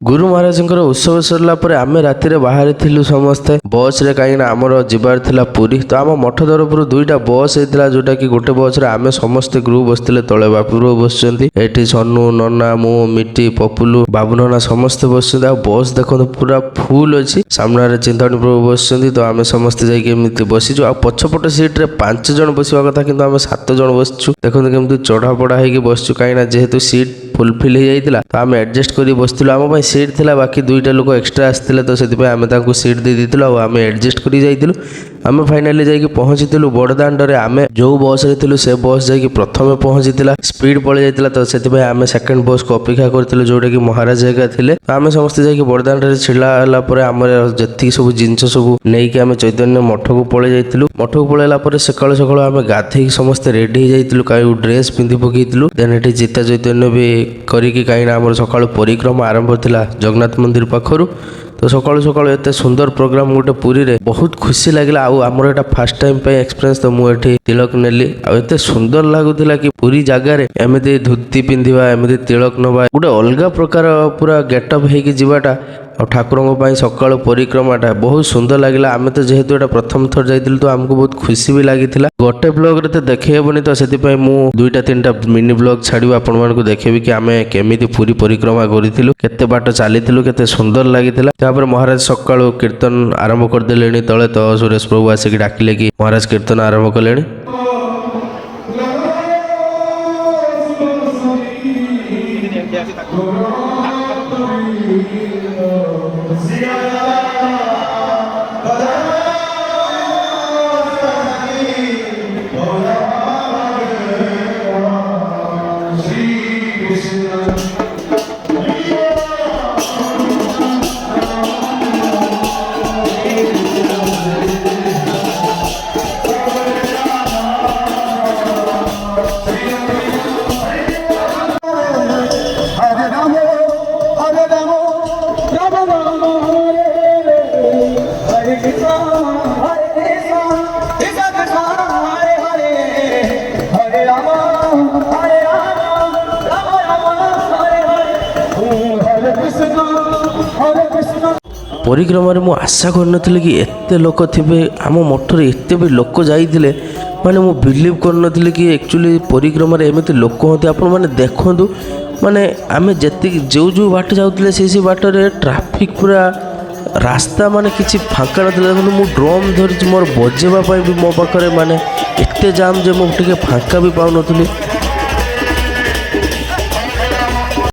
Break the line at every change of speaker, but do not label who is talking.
गुरु महाराजंकर उत्सव सरला पर आमे राति रे बाहर थिलु समस्ते बस रे कहीं आमर जिबार थिला पुरी तो आम मठ तरफ दुईटा बस होता जोटा कि गोटे बस रे आमे समस्ते ग्रुप बसते तले बापू बसुँच एटी सनु नना मु मिट्टी पपुलु बाबू नना समस्ते बस बस देखो पूरा फुल अच्छी सामने चिंताणी प्रभु बस तो आम समस्ते जाइए बसीचु आ पछपट सीट रे 5 जन बसवा कथा कि आम 7 जन बसचु देखो केमती चढ़ा पड़ा होगी बसचु कहीं जेहेतु सीट फुलफिल हो जाता तो आम एडजस्ट कर बसलु आम सीट थिला बाकी दुईटा लोक एक्सट्रा आसते तो से आम सीट दे देलु आम एडजस्ट कर जाइलु आम फाइनाली जाइए पहुँचीलु बड़दाण्डे आम जो बस रे से बस जाइए प्रथम पहुँची स्पीड पड़ जाता तो से आम सेकेंड बस को अपेक्षा करूँ जोटा कि महाराज हेका थे आम समस्ते जाइए बड़दाण्डे छिड़ा पर आम जी सब जिनस सब नहीं आम चैतन्य मठ को पलि जाइलु मठ को पलैला सकाल सकाल आम गाधे समस्ते रेडी हो जाइलु कहीं ड्रेस पिंधि पकईलु देन ये चित्ता चैतन्य भी करी कहीं आम सका परिक्रमा आरंभ थिला जगन्नाथ मंदिर पाखरु तो सकाळु सकाळु एते सुंदर प्रोग्राम गोटे पुरी रे बहुत खुशी लागला आउ आमर एटा फर्स्ट टाइम पे एक्सपीरियंस तो मु एठी तिलक नेली आ एते सुंदर लागुथिला कि पुरी जगह रे एमिति धोती पिंधिबा एमिति तिलक नबा गोटे अलगा प्रकार पूरा गेटअप हेकी जीवाटा और ठाकुर सकाल परिक्रमाटा बहुत सुंदर लगे आम तो जेहेतु एटा प्रथम थर जाइलु तो आमको बहुत खुशी भी लगी गोटे ब्लॉग रे तो देखेबनी तो से मु 2-3टा मिनी ब्लॉग छाड़ी आपण मानक देखेबी कि आम केमिति पूरी परिक्रमा करूँ केते बाट चलीलु केते सुंदर लगी महाराज सकाल कीर्तन आरंभ करदे तले तो सुरेश प्रभु आसिक डाकिले कि महाराज कीर्तन आरंभ कले परिक्रमा मु आशा कर कि एते लोक थे आम मठर एत भी लोक जाइए माने मु बिलीव कर कि एक्चुअली परिक्रमा एमती लोक होते आपण मैंने देखूँ माने आम जी जो जो बाट जाऊे से बाटर ट्राफिक पूरा रास्ता माने किसी फाँका ना देखो मु ड्रम धरी मोर बजेवाई भी मो पाखे माने एते जाम जे मुझे फाँका भी पाऊन